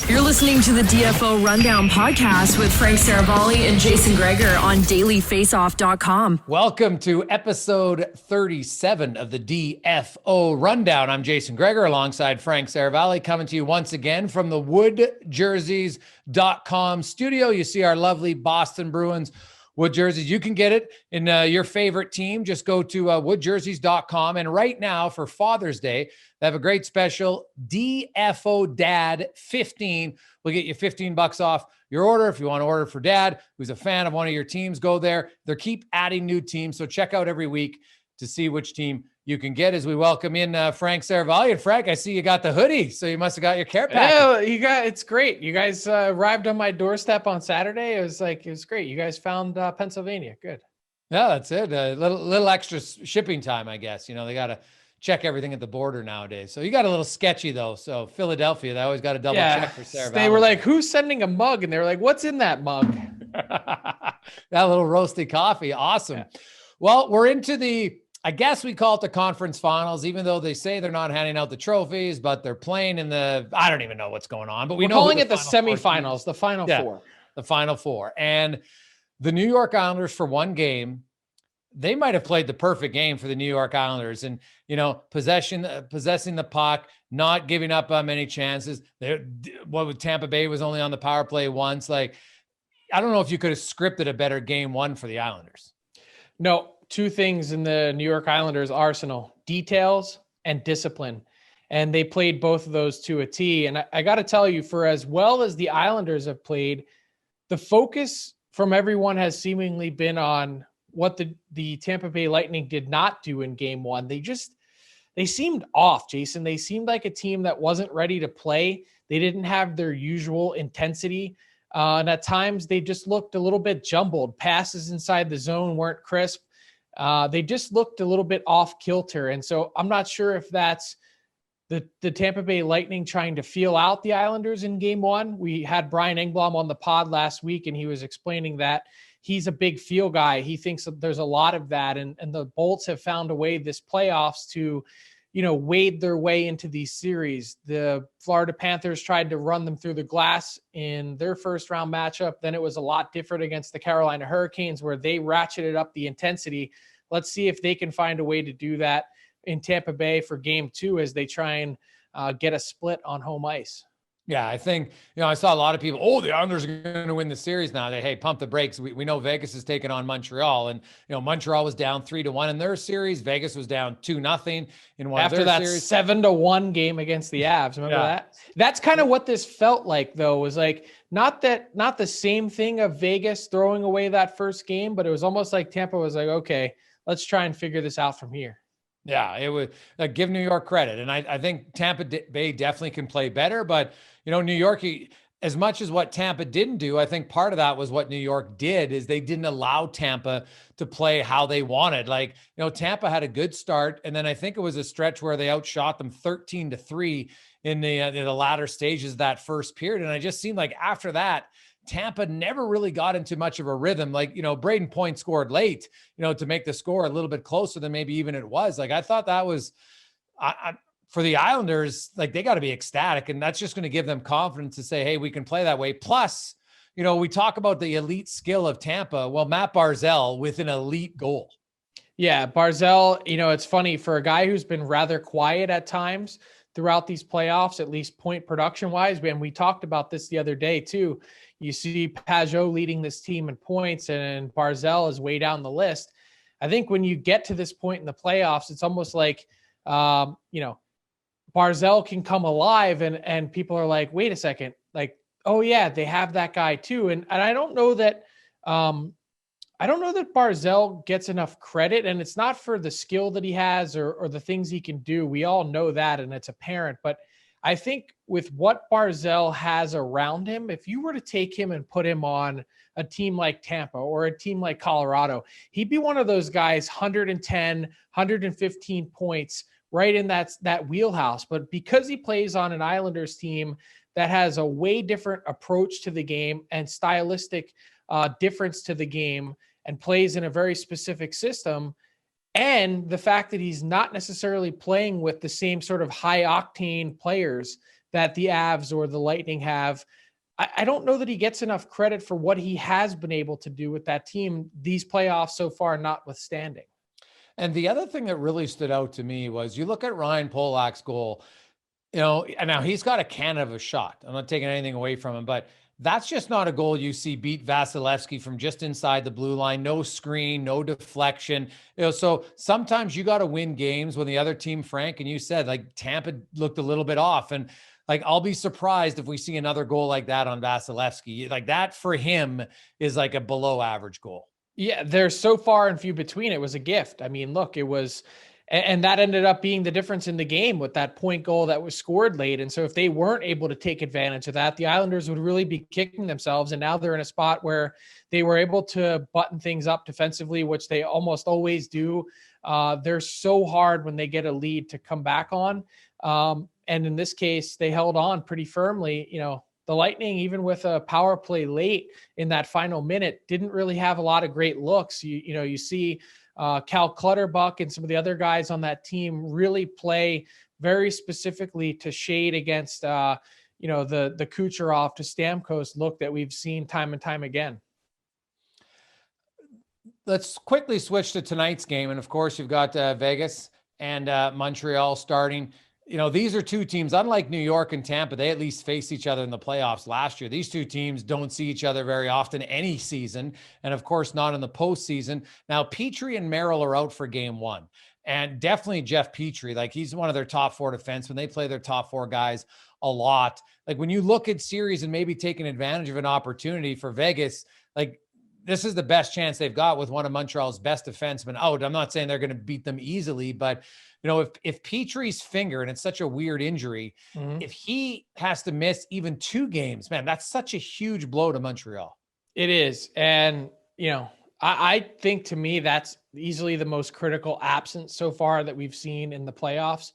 You're listening to the DFO Rundown podcast with Frank Seravalli and Jason Gregor on dailyfaceoff.com. Welcome to episode 37 of the DFO Rundown. I'm Jason Gregor alongside Frank Seravalli, coming to you once again from the woodjerseys.com studio. You see our lovely Boston Bruins wood jerseys. You can get it in your favorite team. Just go to woodjerseys.com. And right now for Father's Day, they have a great special, DFO Dad 15. We'll get you $15 off your order. If you want to order for dad, who's a fan of one of your teams, go there. They keep adding new teams. So check out every week to see which team you can get as we welcome in Frank Seravalli. And Frank, I see you got the hoodie, so you must have got your care package. Yeah, it's great. You guys arrived on my doorstep on Saturday. It was great. You guys found Pennsylvania. Good. Yeah, that's it. A little extra shipping time, I guess. You know, they got to check everything at the border nowadays. So you got a little sketchy though. So Philadelphia, they always got to double check for Seravalli. They were like, who's sending a mug? And they were like, what's in that mug? That little roasty coffee. Awesome. Yeah. Well, we're into I guess we call it the conference finals, even though they say they're not handing out the trophies, but they're playing in I don't even know what's going on, but we're calling it the semifinals, the final four. The final four. And the New York Islanders, for one game, they might have played the perfect game for the New York Islanders. And, you know, possessing the puck, not giving up many chances. Tampa Bay was only on the power play once. Like, I don't know if you could have scripted a better game one for the Islanders. No. Two things in the New York Islanders arsenal: details and discipline. And they played both of those to a T. And I got to tell you, for as well as the Islanders have played, the focus from everyone has seemingly been on what the Tampa Bay Lightning did not do in game one. They seemed off, Jason. They seemed like a team that wasn't ready to play. They didn't have their usual intensity. And at times they just looked a little bit jumbled. Passes inside the zone weren't crisp. They just looked a little bit off kilter. And so I'm not sure if that's the Tampa Bay Lightning trying to feel out the Islanders in game one. We had Brian Engblom on the pod last week, and he was explaining that he's a big feel guy. He thinks that there's a lot of that. And the Bolts have found a way this playoffs to, you know, wade their way into these series. The Florida Panthers tried to run them through the glass in their first round matchup. Then it was a lot different against the Carolina Hurricanes, where they ratcheted up the intensity. Let's see if they can find a way to do that in Tampa Bay for game two as they try and get a split on home ice. Yeah, I think, you know, I saw a lot of people, the Islanders are going to win the series now. Hey, pump the brakes. We know Vegas is taking on Montreal, and, you know, Montreal was down 3-1 in their series. Vegas was down 2-0 in one after of their that series. 7-1 game against the Avs. Remember that? That's kind of what this felt like, though, was like not the same thing of Vegas throwing away that first game, but it was almost like Tampa was like, okay, let's try and figure this out from here. Yeah, it would give New York credit. And I think Tampa Bay definitely can play better, but, you know, New York, as much as what Tampa didn't do, I think part of that was what New York did, is they didn't allow Tampa to play how they wanted. Like, you know, Tampa had a good start, and then I think it was a stretch where they outshot them 13-3 in the latter stages of that first period. And I just seemed like after that, Tampa never really got into much of a rhythm. Like, you know, Braden Point scored late, you know, to make the score a little bit closer than maybe even it was. Like, I thought that was, for the Islanders, like, they got to be ecstatic, and that's just going to give them confidence to say, hey, we can play that way. Plus, you know, we talk about the elite skill of Tampa. Well, Matt Barzal with an elite goal. Yeah, Barzal, you know, it's funny, for a guy who's been rather quiet at times throughout these playoffs, at least point production wise, and we talked about this the other day too. You see Pajot leading this team in points, and Barzal is way down the list. I think when you get to this point in the playoffs, it's almost like, you know, Barzal can come alive, and people are like, wait a second, like, oh yeah, they have that guy too. And I don't know that, Barzal gets enough credit, and it's not for the skill that he has or the things he can do. We all know that, and it's apparent, but I think with what Barzal has around him, if you were to take him and put him on a team like Tampa or a team like Colorado, he'd be one of those guys, 110, 115 points, right in that wheelhouse. But because he plays on an Islanders team that has a way different approach to the game and stylistic difference to the game, and plays in a very specific system, and the fact that he's not necessarily playing with the same sort of high octane players that the Avs or the Lightning have. I don't know that he gets enough credit for what he has been able to do with that team, these playoffs so far notwithstanding. And the other thing that really stood out to me was you look at Ryan Polak's goal, and now he's got a cannon of a shot. I'm not taking anything away from him, but that's just not a goal you see beat Vasilevsky from just inside the blue line. No screen, no deflection. So sometimes you got to win games when the other team, Frank, and you said like Tampa looked a little bit off, and like, I'll be surprised if we see another goal like that on Vasilevsky. Like that for him is like a below average goal. Yeah, they're so far and few between. It was a gift. I mean, look, it was, and that ended up being the difference in the game with that point goal that was scored late. And so if they weren't able to take advantage of that, the Islanders would really be kicking themselves. And now they're in a spot where they were able to button things up defensively, which they almost always do. They're so hard when they get a lead to come back on. And in this case, they held on pretty firmly. The Lightning, even with a power play late in that final minute, didn't really have a lot of great looks. You see Cal Clutterbuck and some of the other guys on that team really play very specifically to shade against, the Kucherov to Stamkos look that we've seen time and time again. Let's quickly switch to tonight's game. And of course, you've got Vegas and Montreal starting. These are two teams, unlike New York and Tampa, they at least faced each other in the playoffs last year. These two teams don't see each other very often any season, and of course not in the postseason. Now, Petrie and Merrill are out for game one, and definitely Jeff Petrie, like he's one of their top four defensemen. They play their top four guys a lot. Like when you look at series and maybe taking advantage of an opportunity for Vegas, like this is the best chance they've got with one of Montreal's best defensemen out. I'm not saying they're going to beat them easily, but if Petrie's finger, and it's such a weird injury, if he has to miss even 2 games, man, that's such a huge blow to Montreal. It is. And, I think to me, that's easily the most critical absence so far that we've seen in the playoffs.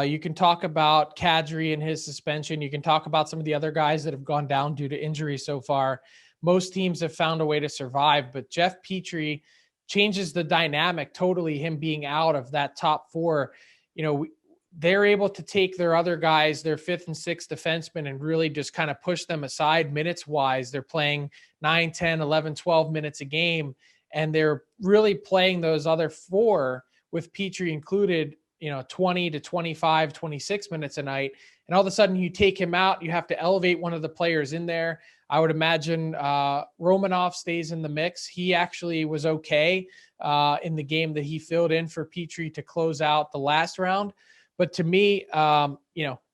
You can talk about Kadri and his suspension. You can talk about some of the other guys that have gone down due to injury so far. Most teams have found a way to survive, but Jeff Petrie changes the dynamic totally, him being out of that top 4. They're able to take their other guys, their 5th and 6th defensemen, and really just kind of push them aside minutes wise. They're playing 9, 10, 11, 12 minutes a game, and they're really playing those other 4 with Petrie included, 20 to 25, 26 minutes a night. And all of a sudden you take him out, you have to elevate one of the players in there. I would imagine Romanov stays in the mix. He actually was okay in the game that he filled in for Petrie to close out the last round. But to me,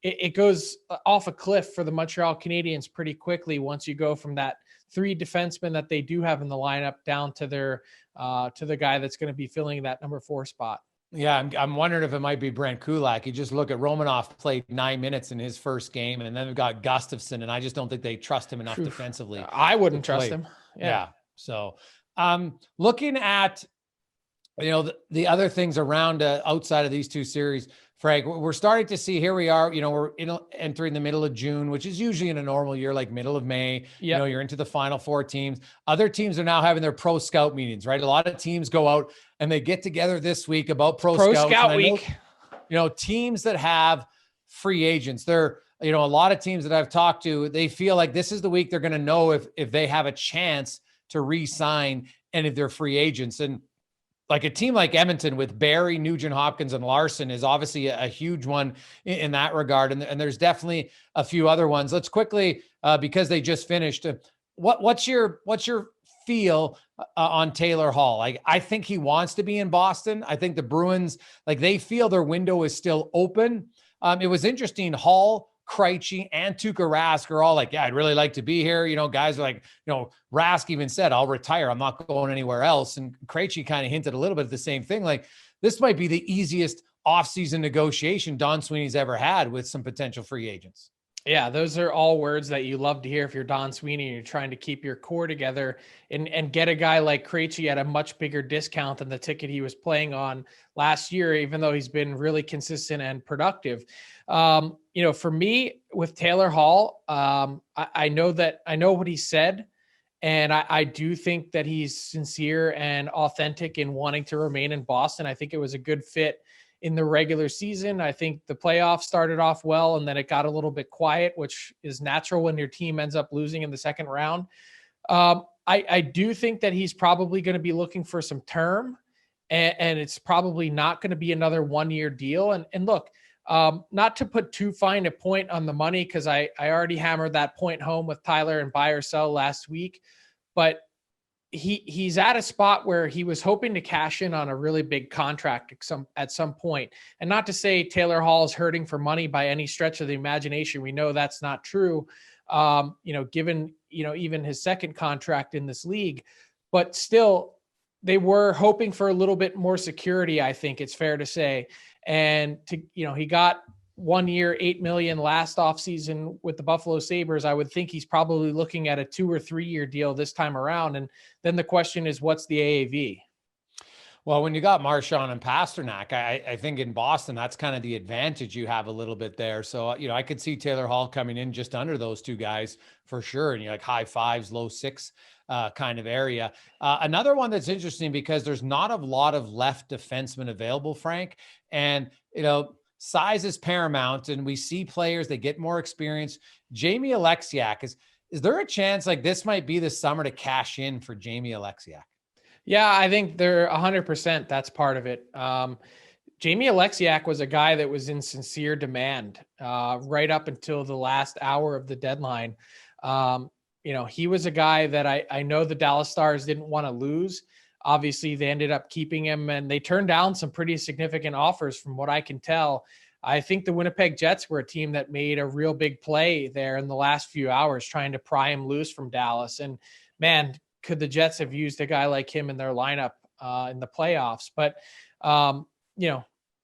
it goes off a cliff for the Montreal Canadiens pretty quickly once you go from that 3 defensemen that they do have in the lineup down to their to the guy that's going to be filling that number 4 spot. Yeah, I'm wondering if it might be Brent Kulak. You just look at Romanov played 9 minutes in his first game, and then we've got Gustafsson, and I just don't think they trust him enough defensively. I wouldn't trust him. Yeah. So looking at, the other things around outside of these 2 series, Frank, we're starting to see, here we are, we're entering the middle of June, which is usually in a normal year, like middle of May, you're into the final 4 teams. Other teams are now having their pro scout meetings, right? A lot of teams go out and they get together this week about pro scout week. Teams that have free agents, they're, a lot of teams that I've talked to, they feel like this is the week they're going to know if they have a chance to re-sign and if they're free agents. And like a team like Edmonton with Barry, Nugent Hopkins, and Larson is obviously a huge one in that regard. And there's definitely a few other ones. Let's quickly, because they just finished, what's your feel on Taylor Hall? I think he wants to be in Boston. I think the Bruins, they feel their window is still open. It was interesting. Hall, Krejci, and Tuukka Rask are all like, yeah, I'd really like to be here. Guys are like, Rask even said, I'll retire. I'm not going anywhere else. And Krejci kind of hinted a little bit of the same thing. Like, this might be the easiest offseason negotiation Don Sweeney's ever had with some potential free agents. Yeah, those are all words that you love to hear if you're Don Sweeney and you're trying to keep your core together and get a guy like Krejci at a much bigger discount than the ticket he was playing on last year, even though he's been really consistent and productive. For me with Taylor Hall, I know what he said, and I do think that he's sincere and authentic in wanting to remain in Boston. I think it was a good fit in the regular season. I think the playoffs started off well, and then it got a little bit quiet, which is natural when your team ends up losing in the second round. I do think that he's probably going to be looking for some term, and it's probably not going to be another 1-year deal. And look, not to put too fine a point on the money, because I already hammered that point home with Tyler and buy or sell last week, but he's at a spot where he was hoping to cash in on a really big contract at some point. And not to say Taylor Hall is hurting for money by any stretch of the imagination. We know that's not true, given, even his second contract in this league, but still they were hoping for a little bit more security, I think it's fair to say. And he got 1 year, $8 million last offseason with the Buffalo Sabres. I would think he's probably looking at a 2 or 3 year deal this time around. And then the question is, what's the AAV? Well, when you got Marchand and Pasternak, I think in Boston, that's kind of the advantage you have a little bit there. So, I could see Taylor Hall coming in just under those two guys for sure. And like high fives, low six kind of area. Another one that's interesting because there's not a lot of left defensemen available, Frank. And, size is paramount, and we see players, they get more experience. Jamie Alexiak, is there a chance like this might be the summer to cash in for Jamie Alexiak? Yeah, I think they're 100%. That's part of it. Jamie Alexiak was a guy that was in sincere demand right up until the last hour of the deadline. He was a guy that I know the Dallas Stars didn't want to lose. Obviously, they ended up keeping him, and they turned down some pretty significant offers from what I can tell. I think the Winnipeg Jets were a team that made a real big play there in the last few hours, trying to pry him loose from Dallas. And man, could the Jets have used a guy like him in their lineup in the playoffs? But,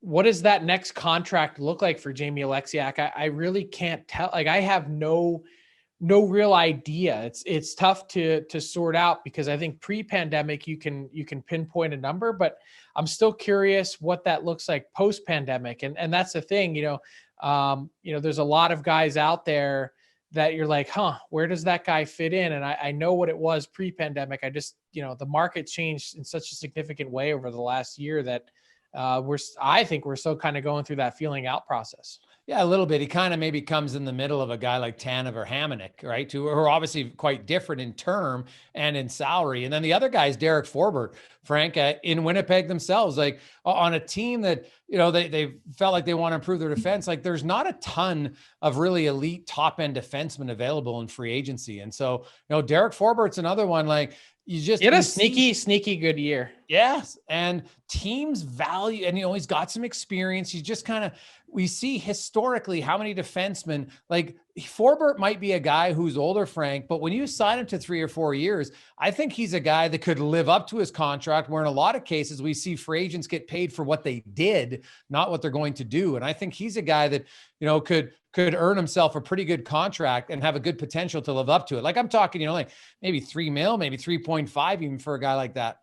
what does that next contract look like for Jamie Alexiak? I really can't tell. Like, I have no real idea. It's tough to sort out, because I think pre-pandemic you can pinpoint a number, but I'm still curious what that looks like post-pandemic. And that's the thing, there's a lot of guys out there that you're like, where does that guy fit in? And I know what it was pre-pandemic. I just, the market changed in such a significant way over the last year that I think we're still kind of going through that feeling out process. Yeah, a little bit. He kind of maybe comes in the middle of a guy like Tanev or Hamonic, right? Who are obviously quite different in term and in salary. And then the other guy is Derek Forbort, Frank, in Winnipeg themselves, like on a team that, they felt like they want to improve their defense. Like there's not a ton of really elite top end defensemen available in free agency. And so, Derek Forbort's another one, like, he had a sneaky good year. Yes. And teams value, and he's got some experience. He's just we see historically how many defensemen, like Forbort might be a guy who's older, Frank, but when you sign him to 3 or 4 years, I think he's a guy that could live up to his contract, where in a lot of cases we see free agents get paid for what they did, not what they're going to do. And I think he's a guy that, could earn himself a pretty good contract and have a good potential to live up to it. Like I'm talking, like maybe $3 million, maybe 3.5 even for a guy like that.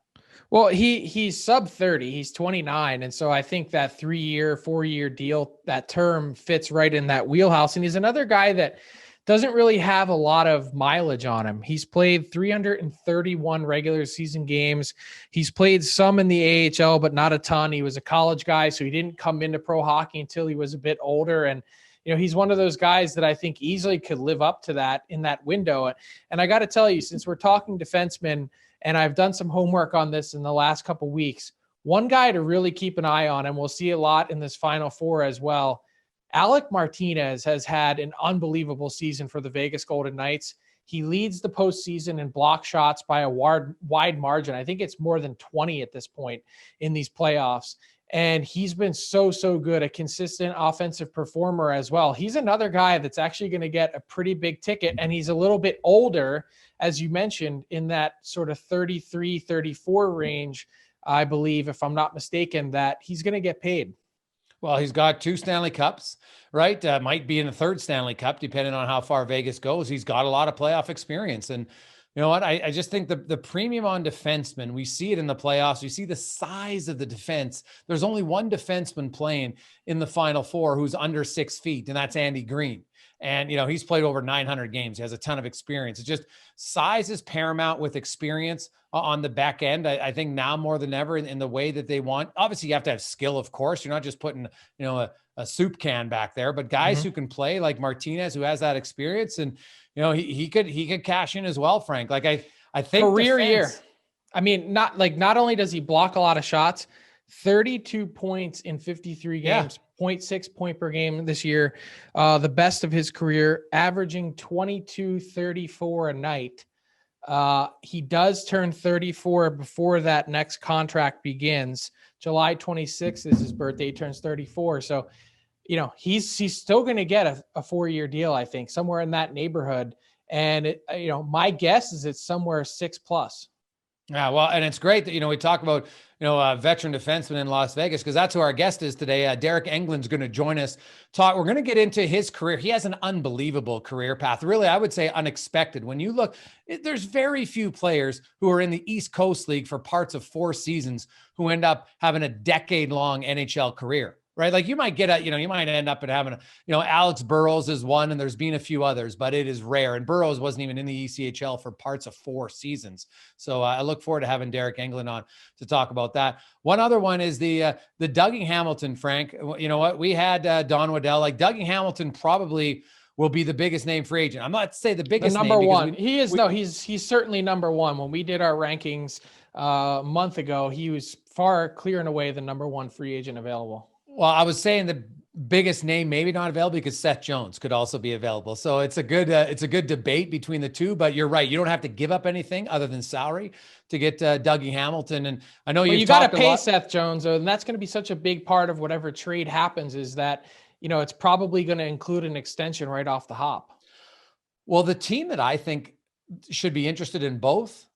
Well, he's sub 30, he's 29. And so I think that 3-year, 4-year deal, that term fits right in that wheelhouse. And he's another guy that doesn't really have a lot of mileage on him. He's played 331 regular season games. He's played some in the AHL, but not a ton. He was a college guy, so he didn't come into pro hockey until he was a bit older. And, he's one of those guys that I think easily could live up to that in that window. And I got to tell you, since we're talking defensemen, and I've done some homework on this in the last couple of weeks, one guy to really keep an eye on, and we'll see a lot in this Final Four as well. Alec Martinez has had an unbelievable season for the Vegas Golden Knights. He leads the postseason in block shots by a wide margin. I think it's more than 20 at this point in these playoffs. And he's been so good, a consistent offensive performer as well. He's another guy that's actually going to get a pretty big ticket, and he's a little bit older, as you mentioned, in that sort of 33, 34 range, I believe, if I'm not mistaken, that he's going to get paid. Well, he's got 2 Stanley Cups, right? Might be in a 3rd Stanley Cup, depending on how far Vegas goes. He's got a lot of playoff experience. And you know what? I just think the premium on defensemen, we see it in the playoffs. We see the size of the defense. There's only one defenseman playing in the Final Four who's under 6 feet, and that's Andy Green. And, he's played over 900 games. He has a ton of experience. It's just size is paramount with experience on the back end. I think now more than ever in the way that they want. Obviously, you have to have skill, of course. You're not just putting, a soup can back there, but guys who can play like Martinez, who has that experience, and, he could cash in as well, Frank. Like I think career year. I mean, not only does he block a lot of shots, 32 points in 53 games, 0.6 point per game this year. The best of his career, averaging 22-34 a night. He does turn 34 before that next contract begins. July 26th is his birthday. He turns 34. So, he's still going to get a 4-year deal, I think, somewhere in that neighborhood. And my guess is it's somewhere 6+. Yeah, well, and it's great that, we talk about, veteran defenseman in Las Vegas, because that's who our guest is today. Deryk Engelland's going to join us. We're going to get into his career. He has an unbelievable career path. Really, I would say unexpected. When you look, there's very few players who are in the East Coast League for parts of 4 seasons who end up having a decade-long NHL career. Right. Like you might get you might end up having Alex Burrows is one, and there's been a few others, but it is rare. And Burrows wasn't even in the ECHL for parts of 4 seasons. So I look forward to having Deryk Engelland on to talk about that. One other one is the Dougie Hamilton, Frank. You know what? We had Don Waddell. Like Dougie Hamilton probably will be the biggest name free agent. I'm not to say the biggest number name one. He's certainly number one. When we did our rankings a month ago, he was far clear and away the number one free agent available. Well, I was saying the biggest name maybe not available because Seth Jones could also be available. So it's a good debate between the two. But you're right; you don't have to give up anything other than salary to get Dougie Hamilton. And I know you got to pay Seth Jones, and that's going to be such a big part of whatever trade happens. Is that it's probably going to include an extension right off the hop. Well, the team that I think should be interested in both,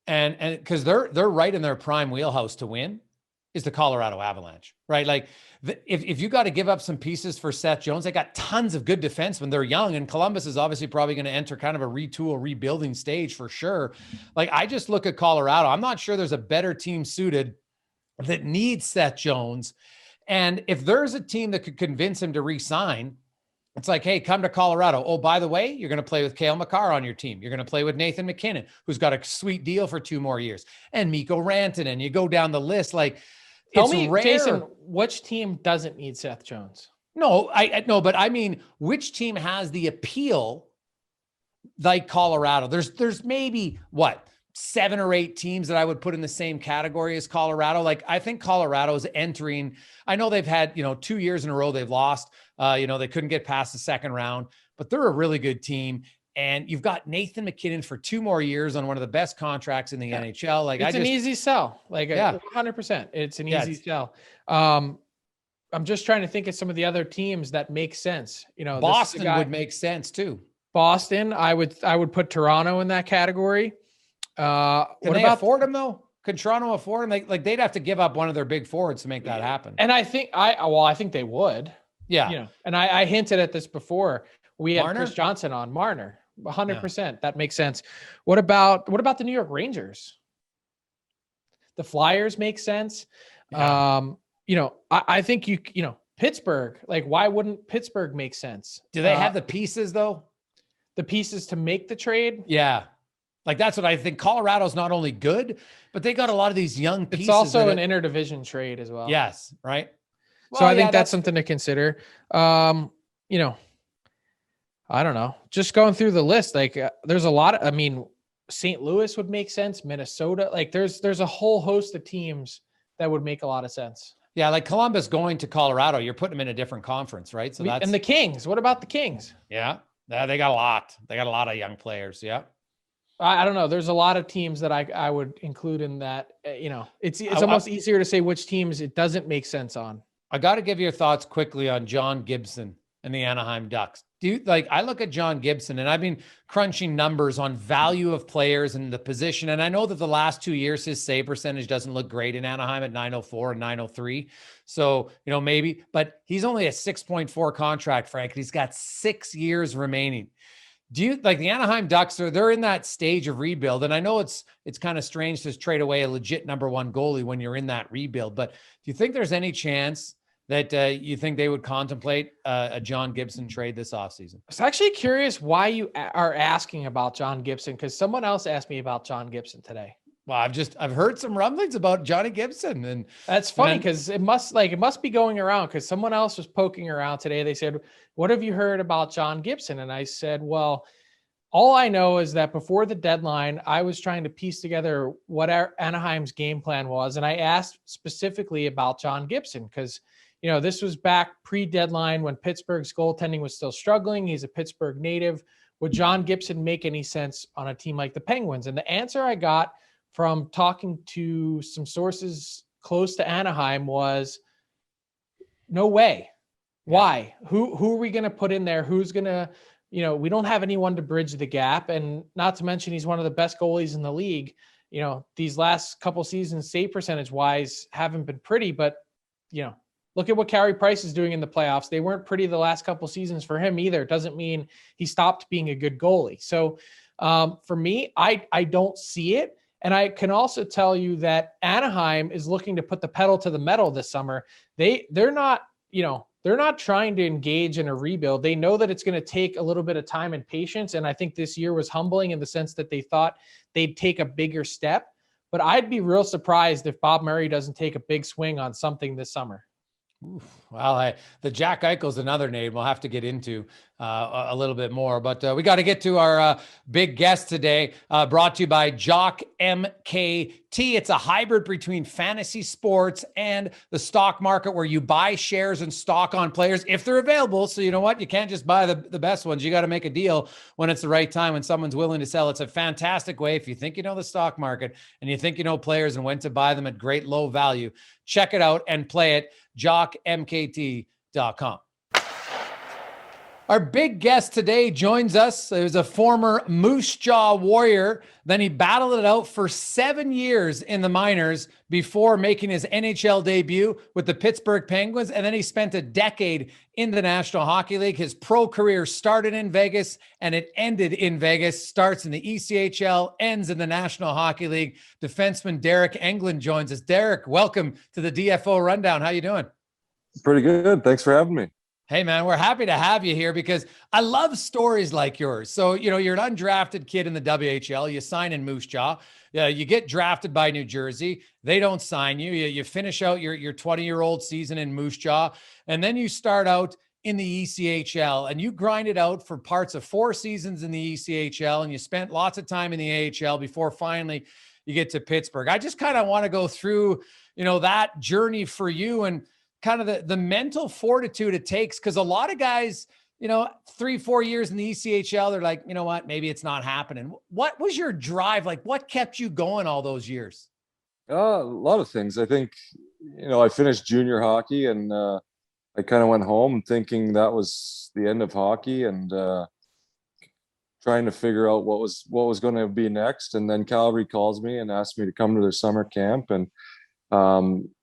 and because they're right in their prime wheelhouse to win, is the Colorado Avalanche, right? Like if you got to give up some pieces for Seth Jones, they got tons of good defensemen. They're young, and Columbus is obviously probably going to enter kind of a rebuilding stage for sure. Like I just look at Colorado. I'm not sure there's a better team suited that needs Seth Jones. And if there's a team that could convince him to re-sign, it's like, hey, come to Colorado. Oh, by the way, you're going to play with Cale Makar on your team. You're going to play with Nathan McKinnon, who's got a sweet deal for 2 more years, and Mikko Rantanen. You go down the list. Like, tell me, rare. Jason, which team doesn't need Seth Jones? No, I know, but I mean, which team has the appeal like Colorado? There's maybe 7 or 8 teams that I would put in the same category as Colorado. Like I think Colorado is entering. I know they've had 2 years in a row they've lost. They couldn't get past the second round, but they're a really good team. And you've got Nathan McKinnon for 2 more years on one of the best contracts in the NHL. Like it's an easy sell. Like 100%. It's an easy sell. I'm just trying to think of some of the other teams that make sense. Boston would make sense too. Boston, I would put Toronto in that category. Can they afford him though? Can Toronto afford him? Like they'd have to give up one of their big forwards to make that happen. And I think I think they would. Yeah. And I hinted at this before. We had Marner? Chris Johnson on Marner. 100%. Yeah. That makes sense. What about the New York Rangers? The Flyers make sense. Yeah. I think Pittsburgh, like why wouldn't Pittsburgh make sense? Do they have the pieces though? The pieces to make the trade? Yeah. Like that's what I think. Colorado's not only good, but they got a lot don't know pieces. It's also an interdivision trade as well. Yes. Right. Well, so I think that's something to consider. I don't know. Just going through the list, like there's a lot of, St. Louis would make sense. Minnesota, like there's a whole host of teams that would make a lot of sense. Yeah. Like Columbus going to Colorado, you're putting them in a different conference, right? So and the Kings, what about the Kings? Yeah. They got a lot. They got a lot of young players. Yeah. I don't know. There's a lot of teams that I would include in that, it's almost easier to say which teams it doesn't make sense on. I got to give your thoughts quickly on John Gibson and the Anaheim Ducks. I look at John Gibson and I've been crunching numbers on value of players and the position. And I know that the last 2 years, his save percentage doesn't look great in Anaheim at 904 and 903. So, maybe, but he's only a 6.4 contract, Frank, and he's got 6 years remaining. Do you like the Anaheim Ducks they're in that stage of rebuild? And I know it's kind of strange to trade away a legit number 1 goalie when you're in that rebuild, but do you think there's any chance that you think they would contemplate a John Gibson trade this offseason? I was actually curious why you are asking about John Gibson, because someone else asked me about John Gibson today. Well, I've heard some rumblings about Johnny Gibson, and that's funny because it must be going around, because someone else was poking around today. They said, "What have you heard about John Gibson?" And I said, "Well, all I know is that before the deadline, I was trying to piece together what Anaheim's game plan was, and I asked specifically about John Gibson because, this was back pre-deadline when Pittsburgh's goaltending was still struggling. He's a Pittsburgh native. Would John Gibson make any sense on a team like the Penguins?" And the answer I got from talking to some sources close to Anaheim was, no way. Why? Who are we going to put in there? Who's going to, we don't have anyone to bridge the gap. And not to mention, he's one of the best goalies in the league. These last couple seasons, save percentage wise, haven't been pretty, but, look at what Carey Price is doing in the playoffs. They weren't pretty the last couple seasons for him either. It doesn't mean he stopped being a good goalie. So for me, I don't see it. And I can also tell you that Anaheim is looking to put the pedal to the metal this summer. They're not trying to engage in a rebuild. They know that it's going to take a little bit of time and patience. And I think this year was humbling in the sense that they thought they'd take a bigger step. But I'd be real surprised if Bob Murray doesn't take a big swing on something this summer. Oof. Well, the Jack Eichel's another name we'll have to get into a little bit more, but we got to get to our big guest today, brought to you by Jock MKT. It's a hybrid between fantasy sports and the stock market, where you buy shares and stock on players if they're available. So you know what? You can't just buy the best ones. You got to make a deal when it's the right time, when someone's willing to sell. It's a fantastic way. If you think you know the stock market and you think you know players and when to buy them at great low value, check it out and play it. JockMKT.com. Our big guest today joins us. He was a former Moose Jaw Warrior. Then he battled it out for 7 years in the minors before making his NHL debut with the Pittsburgh Penguins. And then he spent a decade in the National Hockey League. His pro career started in Vegas and it ended in Vegas. Starts in the ECHL, ends in the National Hockey League. Defenseman Deryk Engelland joins us. Deryk, welcome to the DFO Rundown. How you doing? Pretty good. Thanks for having me. Hey, man, we're happy to have you here because I love stories like yours. So, you're an undrafted kid in the WHL. You sign in Moose Jaw. You get drafted by New Jersey. They don't sign you. You finish out your 20-year-old season in Moose Jaw, and then you start out in the ECHL, and you grind it out for parts of 4 seasons in the ECHL, and you spent lots of time in the AHL before finally you get to Pittsburgh. I just kind of want to go through, that journey for you and kind of the mental fortitude it takes. Cause a lot of guys, 3-4 years in the ECHL, they're like, you know what, maybe it's not happening. What was your drive? Like, what kept you going all those years? A lot of things. I think, I finished junior hockey and I kind of went home thinking that was the end of hockey and trying to figure out what was going to be next. And then Calgary calls me and asks me to come to their summer camp, and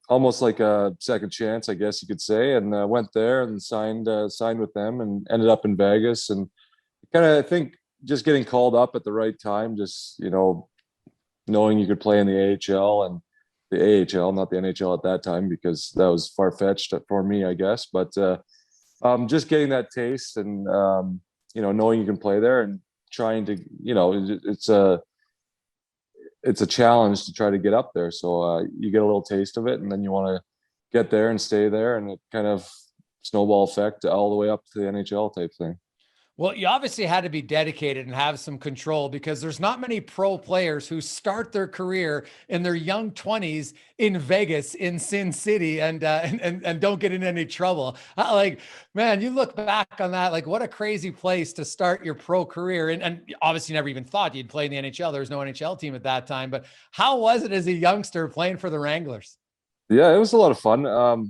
almost like a second chance, I guess you could say. And went there and signed with them and ended up in Vegas. And kind of, I think, just getting called up at the right time, just, knowing you could play in the AHL and the AHL, not the NHL at that time, because that was far-fetched for me, I guess. But just getting that taste and, knowing you can play there and trying to, it's a challenge to try to get up there. So you get a little taste of it and then you want to get there and stay there, and it kind of snowball effect all the way up to the NHL type thing. Well, you obviously had to be dedicated and have some control, because there's not many pro players who start their career in their young 20s in Vegas, in Sin City, and don't get in any trouble. Like, man, you look back on that, like, what a crazy place to start your pro career. And obviously never even thought you'd play in the NHL. There was no NHL team at that time, but how was it as a youngster playing for the Wranglers? Yeah, it was a lot of fun.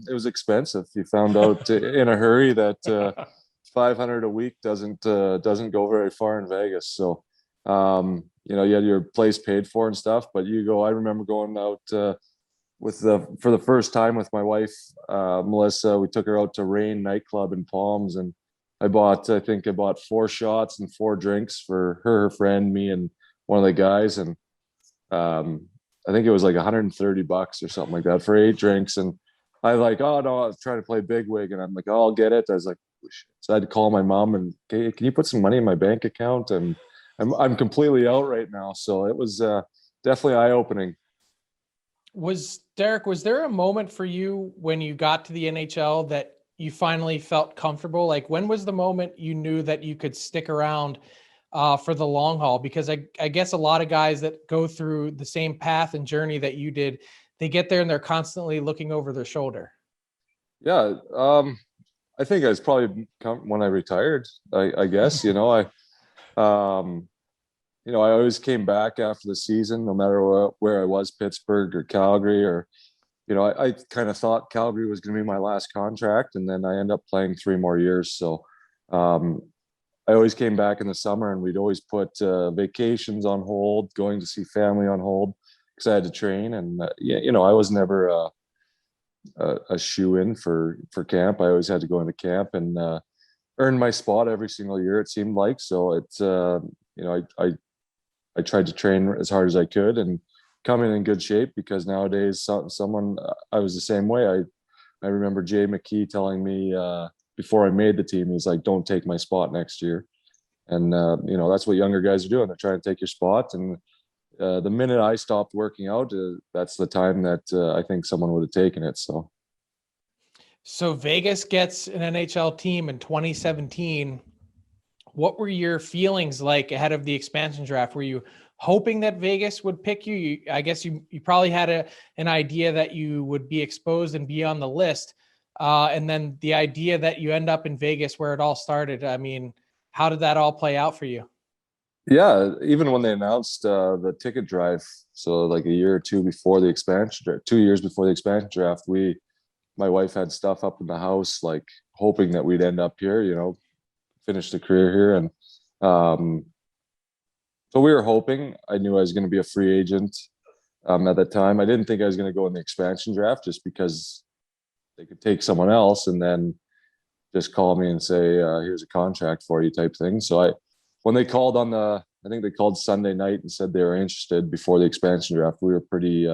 It was expensive. You found out in a hurry that, $500 a week doesn't go very far in Vegas. So, you had your place paid for and stuff, but I remember going out for the first time with my wife, Melissa. We took her out to Rain nightclub in Palms, and I bought 4 shots and 4 drinks for her friend, me, and one of the guys. And, I think it was like $130 or something like that for 8 drinks. And I like, oh no, I was trying to play big wig, and I'm like, oh, I'll get it. I was like, holy shit. So I had to call my mom and, hey, can you put some money in my bank account? And I'm completely out right now. So it was definitely eye opening. Was there a moment for you when you got to the NHL that you finally felt comfortable? Like, when was the moment you knew that you could stick around for the long haul? Because I guess a lot of guys that go through the same path and journey that you did, they get there and they're constantly looking over their shoulder. Yeah, I think I was probably when I retired. I guess um, I always came back after the season, no matter where I was, Pittsburgh or Calgary, or I kind of thought Calgary was going to be my last contract, and then I end up playing 3 more years. So um, I always came back in the summer, and we'd always put vacations on hold, going to see family on hold because I had to train, and I was never a shoe in for camp. I always had to go into camp and earn my spot every single year. It seemed like so. It's I tried to train as hard as I could and come in good shape, because nowadays someone I was the same way. I remember Jay McKee telling me before I made the team, he's like, don't take my spot next year. And that's what younger guys are doing. They're trying to take your spot. And the minute I stopped working out, that's the time that I think someone would have taken it. So Vegas gets an NHL team in 2017. What were your feelings like ahead of the expansion draft? Were you hoping that Vegas would pick you? I guess you probably had an idea that you would be exposed and be on the list. And then the idea that you end up in Vegas where it all started. I mean, how did that all play out for you? Yeah, even when they announced the ticket drive, so like a year or two before the expansion draft, 2 years before the expansion draft, my wife had stuff up in the house, like hoping that we'd end up here, finish the career here. And so we were hoping. I knew I was going to be a free agent at that time. I didn't think I was going to go in the expansion draft, just because they could take someone else and then just call me and say, here's a contract for you type thing. So when they called I think they called Sunday night and said they were interested before the expansion draft, we were pretty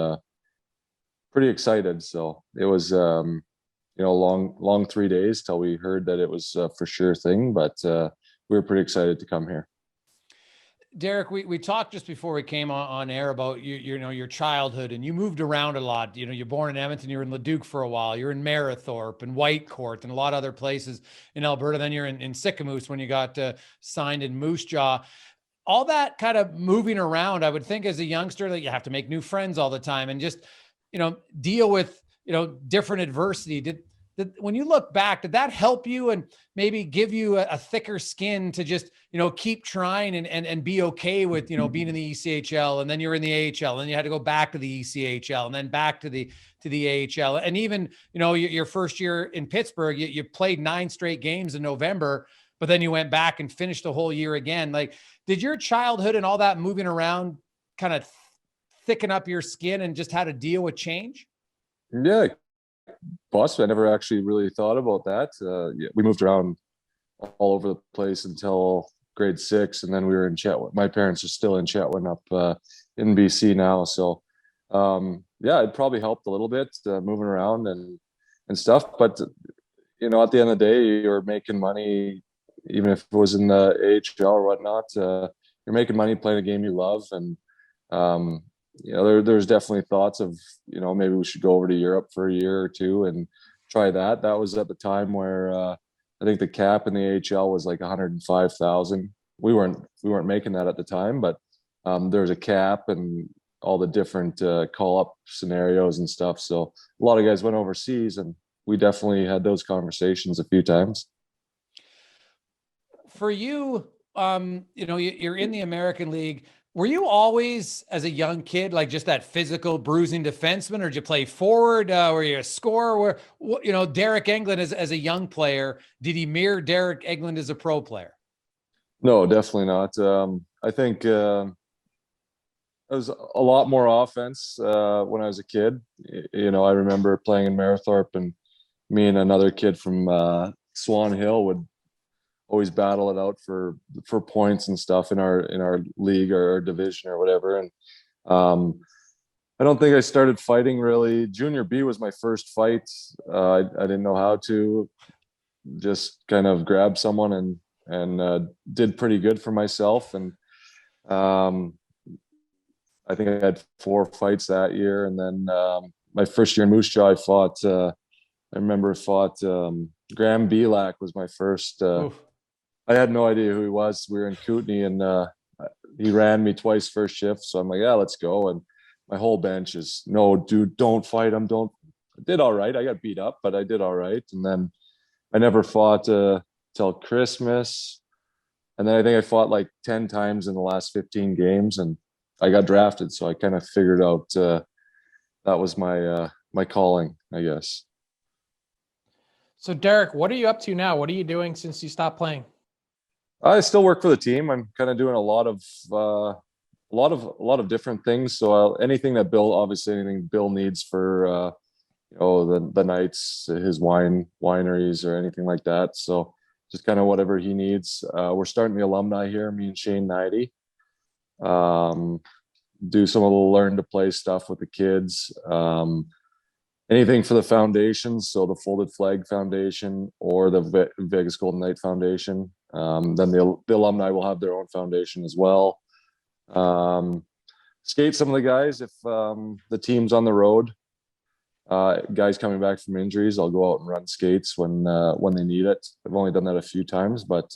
excited. So it was, long 3 days till we heard that it was a for sure thing, but we were pretty excited to come here. Deryk, we talked just before we came on air about your childhood, and you moved around a lot. You're born in Edmonton, you're in Leduc for a while, you're in Marythorpe and Whitecourt and a lot of other places in Alberta. Then you're in Sicamous when you got signed in Moose Jaw. All that kind of moving around, I would think as a youngster that you have to make new friends all the time and just, deal with, different adversity. When you look back, did that help you and maybe give you a thicker skin to just, keep trying and be okay with, being in the ECHL, and then you're in the AHL, and you had to go back to the ECHL and then back to the AHL. And even, your first year in Pittsburgh, you played 9 straight games in November, but then you went back and finished the whole year again. Like, did your childhood and all that moving around kind of thicken up your skin and just how to deal with change? Yeah, possibly. I never actually really thought about that. We moved around all over the place until grade 6, and then we were in Chetwynd. My parents are still in Chetwynd up in BC now. So it probably helped a little bit moving around and stuff. But at the end of the day, you're making money, even if it was in the AHL or whatnot. You're making money playing a game you love, and there's definitely thoughts of, maybe we should go over to Europe for a year or two and try that. That was at the time where I think the cap in the AHL was like 105,000. We weren't making that at the time, but there was a cap and all the different call up scenarios and stuff. So a lot of guys went overseas, and we definitely had those conversations a few times. For you, you're in the American League. Were you always, as a young kid, like just that physical bruising defenseman, or did you play forward? Were you a scorer? Deryk Engelland as a young player, did he mirror Deryk Engelland as a pro player? No, definitely not. I think it was a lot more offense when I was a kid. I remember playing in Marythorpe, and me and another kid from Swan Hill would always battle it out for points and stuff in our league or our division or whatever. And I don't think I started fighting really. Junior B was my first fight. I didn't know how to. Just kind of grab someone and did pretty good for myself. And um, I think I had 4 fights that year. And then my first year in Moose Jaw, I remember fought Graham Belak was my first. I had no idea who he was. We were in Kootenay and he ran me twice first shift. So I'm like, yeah, let's go. And my whole bench is, no, dude, don't fight him. Don't. I did all right. I got beat up, but I did all right. And then I never fought till Christmas. And then I think I fought like 10 times in the last 15 games and I got drafted. So I kind of figured out that was my calling, I guess. So Deryk, what are you up to now? What are you doing since you stopped playing? I still work for the team. I'm kind of doing a lot of different things. So anything Bill needs for the Knights, his wineries or anything like that. So just kind of whatever he needs. We're starting the alumni here, me and Shane Knighty. Do some of the learn to play stuff with the kids. Anything for the foundations, so the Folded Flag Foundation or the Vegas Golden Knight Foundation. Then the alumni will have their own foundation as well. Skate some of the guys if the team's on the road. Guys coming back from injuries, I'll go out and run skates when they need it. I've only done that a few times, but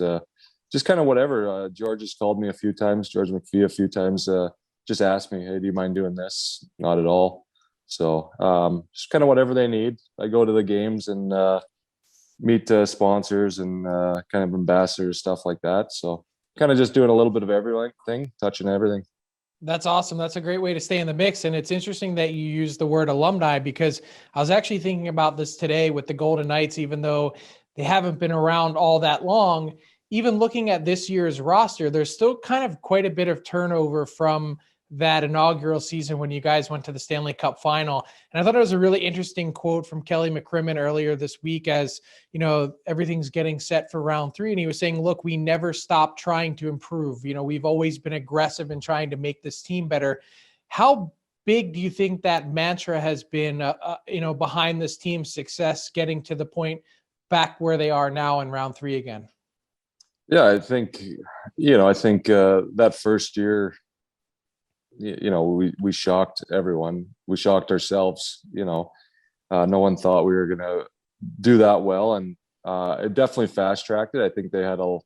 just kind of whatever. George has called me a few times. George McPhee a few times. Just asked me, hey, do you mind doing this? Not at all. So just kind of whatever they need. I go to the games and meet sponsors and kind of ambassadors, stuff like that. So kind of just doing a little bit of everything, touching everything. That's awesome. That's a great way to stay in the mix. And it's interesting that you use the word alumni because I was actually thinking about this today with the Golden Knights, even though they haven't been around all that long. Even looking at this year's roster, there's still kind of quite a bit of turnover from that inaugural season when you guys went to the Stanley Cup final. And I thought it was a really interesting quote from Kelly McCrimmon earlier this week as, everything's getting set for round 3. And he was saying, look, we never stopped trying to improve. We've always been aggressive in trying to make this team better. How big do you think that mantra has been, behind this team's success, getting to the point back where they are now in round 3 again? Yeah, I think that first year, we shocked everyone. We shocked ourselves. No one thought we were going to do that well. And it definitely fast tracked it. I think they had a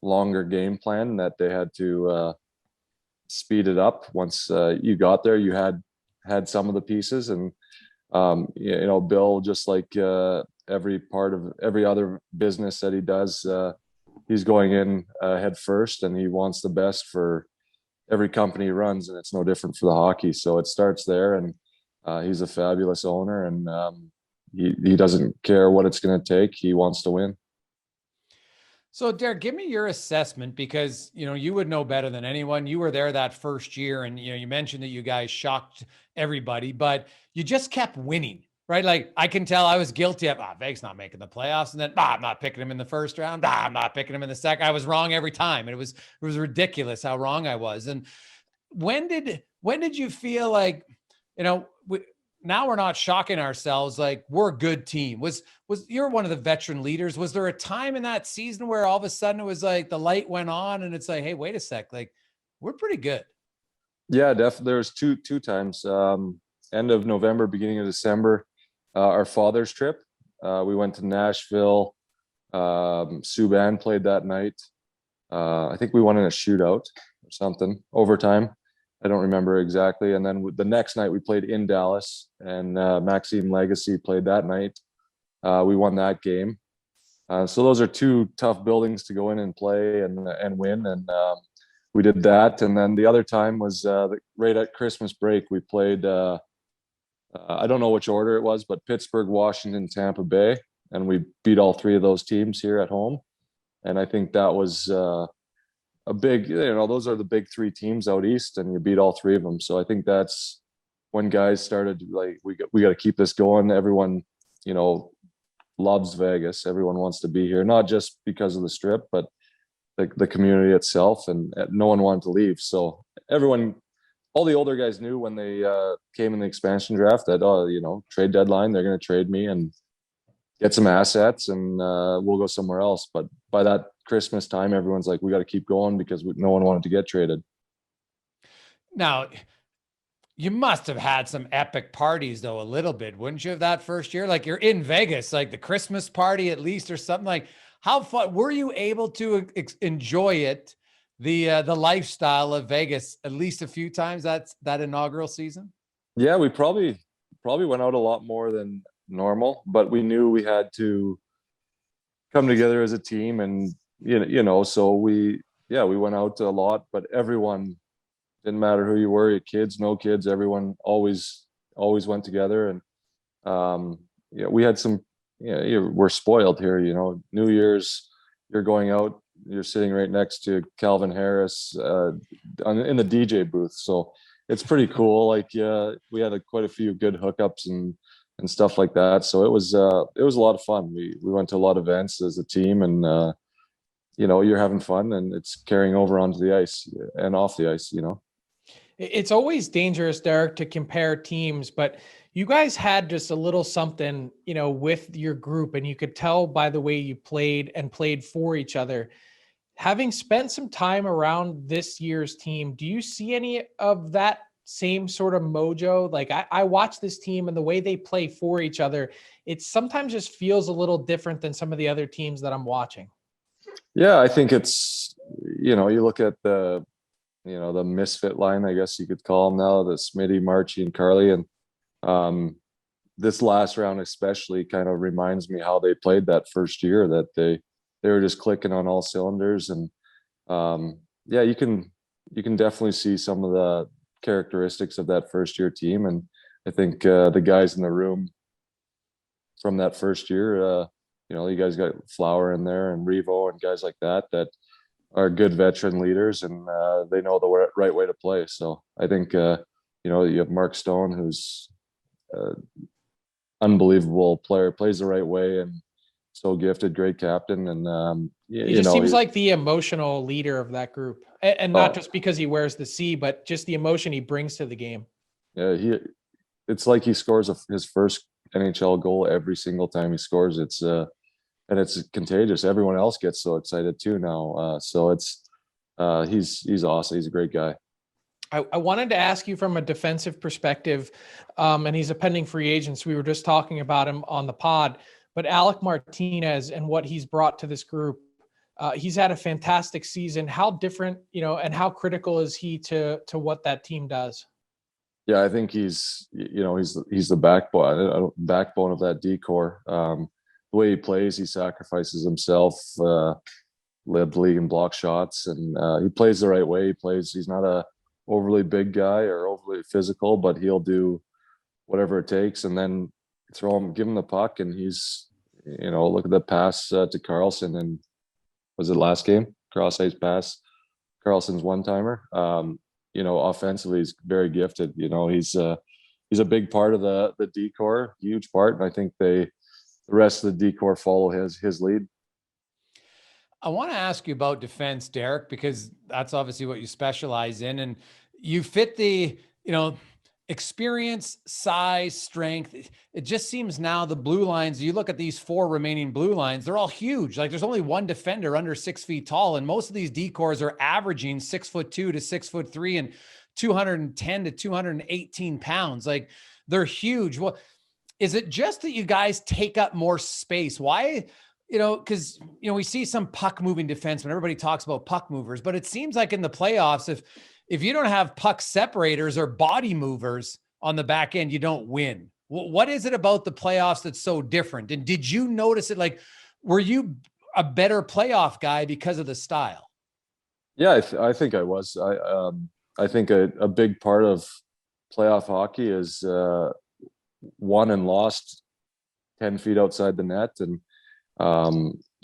longer game plan that they had to speed it up. Once you got there, you had some of the pieces and, Bill, just like every part of every other business that he does, he's going in head first and he wants the best for every company he runs, and it's no different for the hockey. So it starts there, and he's a fabulous owner, and he doesn't care what it's going to take. He wants to win. So Deryk, give me your assessment because, you would know better than anyone. You were there that first year and, you mentioned that you guys shocked everybody, but you just kept winning, right? Like I can tell I was guilty of, Vegas not making the playoffs. And then, I'm not picking him in the first round. I'm not picking him in the second. I was wrong every time. And it was ridiculous how wrong I was. And when did you feel like, now we're not shocking ourselves, like we're a good team? Was you're one of the veteran leaders. Was there a time in that season where all of a sudden it was like the light went on and it's like, hey, wait a sec, like we're pretty good? Yeah, definitely. There was two times, end of November, beginning of December, our father's trip. We went to Nashville. Subban played that night. I think we won in a shootout or something, overtime. I don't remember exactly. And then the next night we played in Dallas, and Maxime Legacy played that night. We won that game. So those are two tough buildings to go in and play and win. And we did that. And then the other time was right at Christmas break. We played, I don't know which order it was, but Pittsburgh, Washington, Tampa Bay. And we beat all 3 of those teams here at home. And I think that was a big, those are the big 3 teams out east, and you beat all 3 of them. So I think that's when guys started like, we got to keep this going. Everyone, loves Vegas. Everyone wants to be here, not just because of the strip, but the community itself, and no one wanted to leave. So everyone all the older guys knew when they came in the expansion draft that, trade deadline, they're going to trade me and get some assets, and we'll go somewhere else. But by that Christmas time, everyone's like, we got to keep going because no one wanted to get traded. Now, you must have had some epic parties though, a little bit, wouldn't you, of that first year? Like you're in Vegas, like the Christmas party at least, or something. Like how fun were you able to enjoy it? The lifestyle of Vegas at least a few times that inaugural season? Yeah, we probably went out a lot more than normal, but we knew we had to come together as a team, and so we went out a lot, but everyone, didn't matter who you were, your kids, no kids, everyone always went together. And we had some, we're spoiled here, New Year's, you're going out, you're sitting right next to Calvin Harris in the DJ booth. So it's pretty cool. Like, we had quite a few good hookups and stuff like that. So it was a lot of fun. We went to a lot of events as a team, and you're having fun, and it's carrying over onto the ice and off the ice. It's always dangerous, Deryk, to compare teams, but you guys had just a little something, with your group, and you could tell by the way you played and played for each other. Having spent some time around this year's team, do you see any of that same sort of mojo? Like I watch this team and the way they play for each other, it sometimes just feels a little different than some of the other teams that I'm watching. Yeah, I think it's, you look at the misfit line, I guess you could call them now, the Smitty, Marchie, and Carly. And this last round especially kind of reminds me how they played that first year, that they were just clicking on all cylinders. And you can definitely see some of the characteristics of that first year team. And I think the guys in the room from that first year, you guys got Flower in there and Revo and guys like that are good veteran leaders, and they know the right way to play. So I think, you have Mark Stone, who's unbelievable player, plays the right way, and so gifted, great captain. And he just seems like the emotional leader of that group, and not just because he wears the C, but just the emotion he brings to the game. Yeah, it's like he scores his first NHL goal every single time he scores. It's and it's contagious. Everyone else gets so excited too now. So it's he's awesome. He's a great guy. I wanted to ask you from a defensive perspective, and he's a pending free agent. So we were just talking about him on the pod, but Alec Martinez and what he's brought to this group, he's had a fantastic season. How different, and how critical is he to what that team does? Yeah, I think he's the backbone of that decor. The way he plays, he sacrifices himself, led the league in block shots, and he plays the right way. He's not a overly big guy or overly physical, but he'll do whatever it takes, and then give him the puck, and he's, look at the pass to Carlson, and was it last game? Cross ice pass, Carlson's one-timer. Offensively, he's very gifted. He's a big part of the decor, huge part, and I think the rest of the decor follow his lead. I want to ask you about defense, Deryk, because that's obviously what you specialize in, and you fit the, experience, size, strength. It just seems now the blue lines, you look at these 4 remaining blue lines, they're all huge. Like there's only one defender under 6 feet tall, and most of these decors are averaging 6'2" to 6'3" and 210 to 218 pounds. Like they're huge. Well, is it just that you guys take up more space? Why? Because, we see some puck moving defensemen. Everybody talks about puck movers, but it seems like in the playoffs, if you don't have puck separators or body movers on the back end, you don't win. What is it about the playoffs that's so different? And did you notice it? Like, were you a better playoff guy because of the style? Yeah, I think I was. I think a big part of playoff hockey is won and lost 10 feet outside the net. And,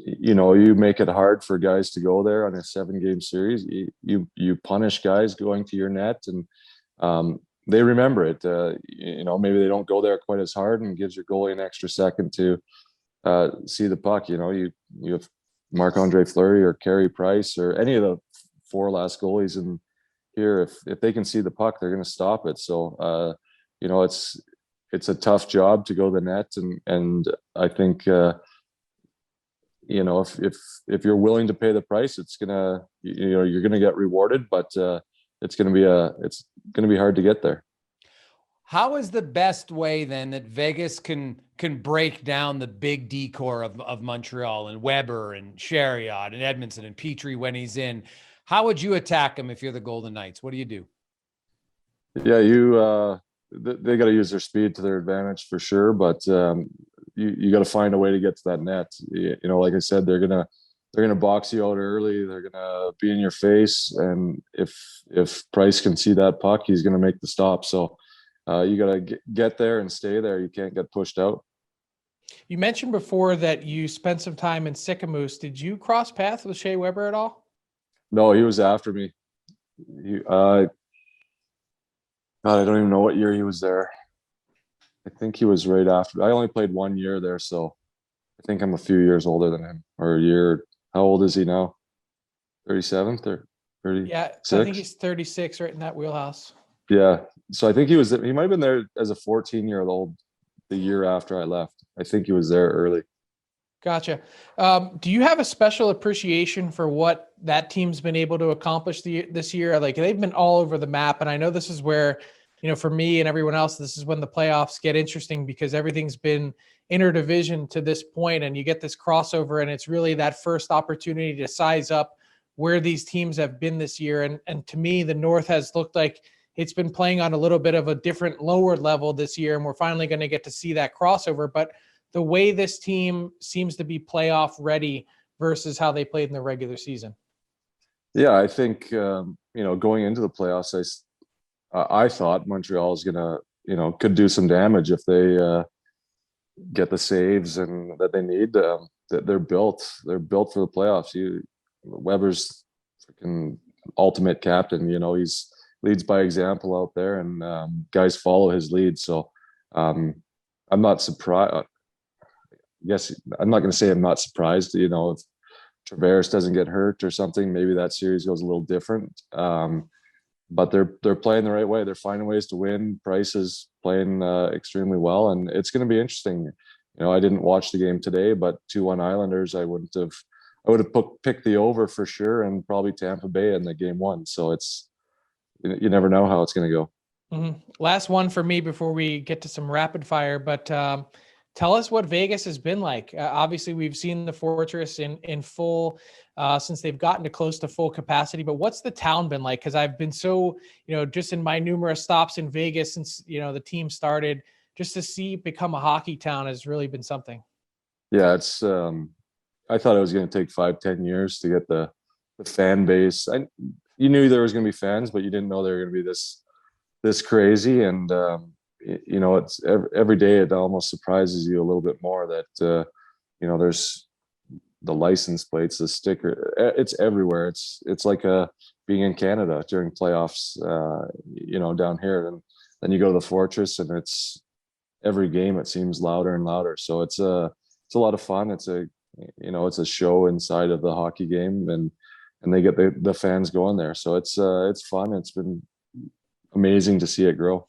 you make it hard for guys to go there on a 7-game series. You punish guys going to your net, and they remember it. Maybe they don't go there quite as hard, and gives your goalie an extra second to see the puck. You have Marc-Andre Fleury or Carey Price or any of the 4 last goalies here, if they can see the puck, they're going to stop it. So, it's a tough job to go to the net. And I think, if you're willing to pay the price, it's you're going to get rewarded, but it's going to be hard to get there. How is the best way then that Vegas can break down the big decor of Montreal and Weber and Chariot and Edmonton and Petrie when he's in? How would you attack him if you're the Golden Knights? What do you do? Yeah, they got to use their speed to their advantage for sure, but you got to find a way to get to that net. Like I said, they're gonna box you out early. They're gonna be in your face, and if Price can see that puck, he's gonna make the stop. So you got to get there and stay there. You can't get pushed out. You mentioned before that you spent some time in Sycamoose. Did you cross paths with Shea Weber at all? No, he was after me. God, I don't even know what year he was there. I think he was right after. I only played 1 year there, so I think I'm a few years older than him, or a year. How old is he now? 37th or 30? Yeah, so I think he's 36, right in that wheelhouse. Yeah, so I think he might have been there as a 14-year-old the year after I left. I think he was there early. Gotcha. Do you have a special appreciation for what that team's been able to accomplish this year? Like, they've been all over the map, and I know this is where, for me and everyone else, this is when the playoffs get interesting, because everything's been interdivision to this point, and you get this crossover, and it's really that first opportunity to size up where these teams have been this year. And to me, the North has looked like it's been playing on a little bit of a different lower level this year, and we're finally going to get to see that crossover. But the way this team seems to be playoff ready versus how they played in the regular season. Yeah, I think, going into the playoffs, I thought Montreal is going to, could do some damage if they get the saves and that they need. They're built for the playoffs. Weber's freaking ultimate captain. He's leads by example out there, and guys follow his lead. So I'm not surprised. Yes, I'm not going to say I'm not surprised. If Tavares doesn't get hurt or something, maybe that series goes a little different. But they're playing the right way. They're finding ways to win. Price is playing extremely well, and it's going to be interesting. I didn't watch the game today, but 2-1 Islanders, I would have picked the over for sure, and probably Tampa Bay in the game one. So you never know how it's going to go. Mm-hmm. Last one for me before we get to some rapid fire, but tell us what Vegas has been like. Obviously, we've seen the Fortress in full since they've gotten to close to full capacity. But what's the town been like? Because I've been so, just in my numerous stops in Vegas since, the team started, just to see it become a hockey town has really been something. Yeah, it's. I thought it was going to take 5-10 years to get the fan base. You knew there was going to be fans, but you didn't know they were going to be this crazy. And it's every day it almost surprises you a little bit more that there's the license plates, the sticker, it's everywhere. It's like being in Canada during playoffs, down here. And then you go to the Fortress, and it's every game it seems louder and louder. So it's a lot of fun. It's a show inside of the hockey game, and they get the fans going there. So it's fun. It's been amazing to see it grow.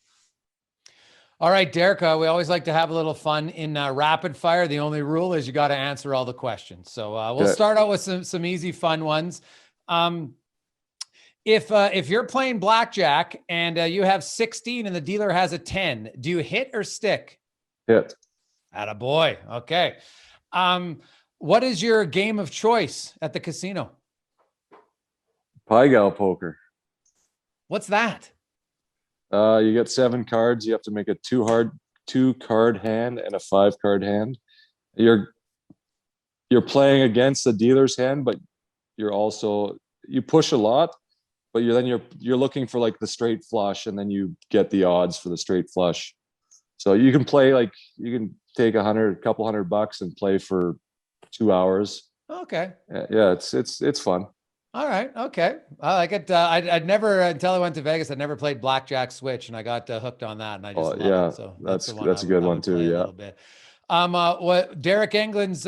All right, Deryk, we always like to have a little fun in rapid fire. The only rule is you got to answer all the questions. So we'll start out with some easy, fun ones. If you're playing blackjack and you have 16 and the dealer has a 10, do you hit or stick? Hit. Attaboy. Okay. What is your game of choice at the casino? Pie gal poker. What's that? You get 7 cards. You have to make a 2-card hand and a 5-card hand. You're playing against the dealer's hand, but you push a lot, but you're looking for like the straight flush, and then you get the odds for the straight flush. So you can play you can take a couple $100 and play for 2 hours. Okay. Yeah, it's fun. All right. Okay. I like it. I'd never, until I went to Vegas, I'd never played blackjack switch, and I got hooked on that, and I just love it. So that's a good one too. Yeah. A little bit. What Deryk Engelland's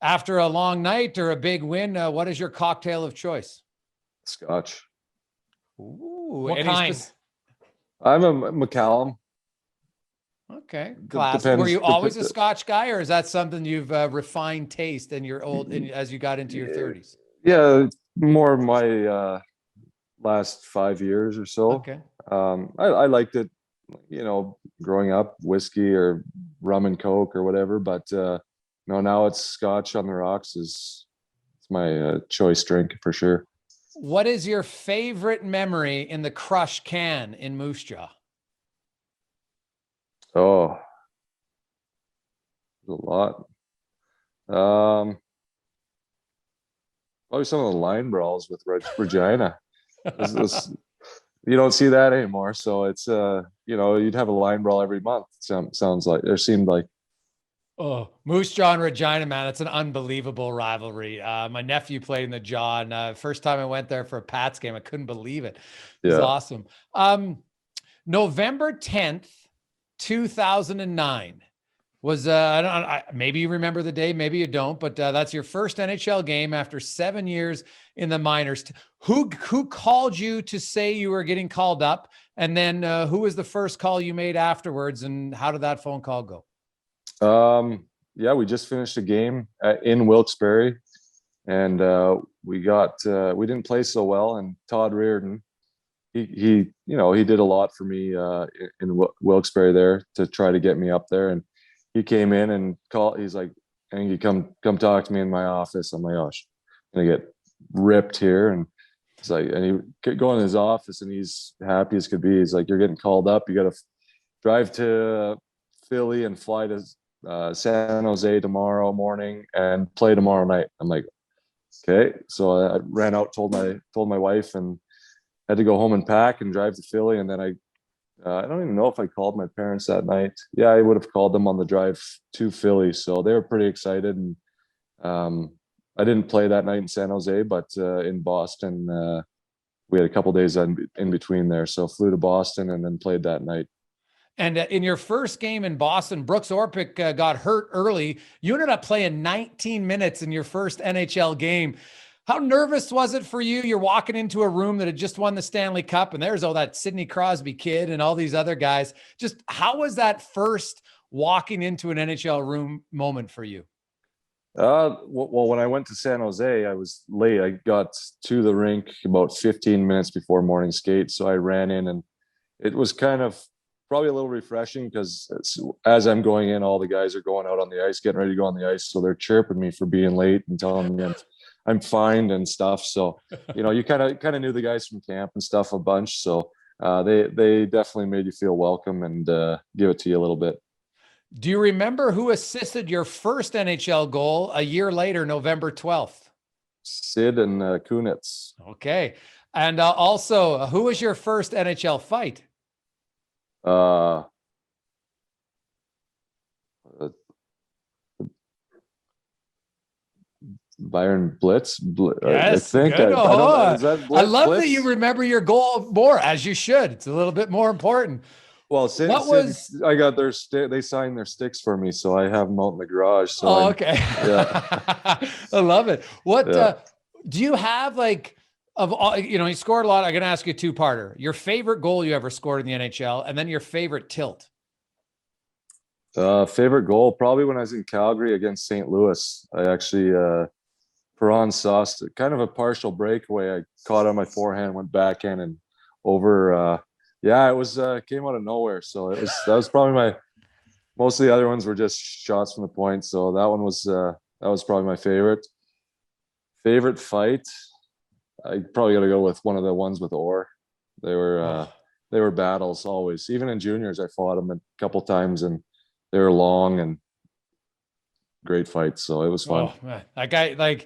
after a long night or a big win? What is your cocktail of choice? Scotch. Ooh, What any kind? I'm a McCallum. Okay, classic. Were Depends. you always a Scotch guy, or is that something you've refined taste in your as you got into your 30s? Yeah, more my last 5 years or so. Okay. I liked it, growing up, whiskey or rum and coke or whatever. But no, now it's Scotch on the rocks is it's my choice drink for sure. What is your favorite memory in the Crush can in Moose Jaw? Oh, there's a lot. Um, Probably some of the line brawls with Regina. You don't see that anymore. So it's you'd have a line brawl every month. Sounds like there seemed like. Oh, Moose Jaw and Regina, man, it's an unbelievable rivalry. My nephew played in the Jaw, and first time I went there for a Pats game, I couldn't believe it. It was awesome. November 10th, 2009 was maybe you remember the day, maybe you don't, but that's your first NHL game after 7 years in the minors. Who called you to say you were getting called up, and then who was the first call you made afterwards, and how did that phone call go? Yeah, we just finished a game in Wilkes-Barre, and we didn't play so well, and Todd Reardon, he did a lot for me in Wilkes-Barre there to try to get me up there, and he came in and he's like, I think you come talk to me in my office. I'm like, oh, I'm gonna get ripped here. And it's like, and he could go in his office and he's happy as could be. He's like, you're getting called up. You got to drive to Philly and fly to San Jose tomorrow morning and play tomorrow night. I'm like, okay. So I ran out, told my wife, and had to go home and pack and drive to Philly. And then I don't even know if I called my parents that night. Yeah, I would have called them on the drive to Philly. So they were pretty excited. And I didn't play that night in San Jose, but in Boston, we had a couple days in between there. So flew to Boston and then played that night. And in your first game in Boston, Brooks Orpik got hurt early. You ended up playing 19 minutes in your first NHL game. How nervous was it for you? You're walking into a room that had just won the Stanley Cup, and there's that Sidney Crosby kid and all these other guys. Just how was that first walking into an NHL room moment for you? Well, when I went to San Jose, I was late. I got to the rink about 15 minutes before morning skate. So I ran in, and it was kind of probably a little refreshing because as I'm going in, all the guys are going out on the ice, getting ready to go on the ice. So they're chirping me for being late and telling me I'm fined and stuff. So, you kind of knew the guys from camp and stuff a bunch. So they definitely made you feel welcome and give it to you a little bit. Do you remember who assisted your first NHL goal a year later, November 12th? Sid and Kunitz. Okay. And also, who was your first NHL fight? Byron Blitz. Yes, I think. I don't know. Is that Blitz? I love Blitz? that you remember your goal more, as you should. It's a little bit more important. Well, I got they signed their sticks for me, so I have them out in the garage. So okay. Yeah. I love it. What do you have of all, you scored a lot. I'm going to ask you a two-parter. Your favorite goal you ever scored in the NHL, and then your favorite tilt. Favorite goal, probably when I was in Calgary against St. Louis. I actually Perron sauced kind of a partial breakaway. I caught on my forehand, went backhand and over. It was came out of nowhere. So that was probably most of the other ones were just shots from the point. So that was probably my favorite. Favorite fight, I probably got to go with one of the ones with Orr. They were battles always. Even in juniors, I fought them a couple times, and they were long and great fights. So it was fun. Oh, man. That guy,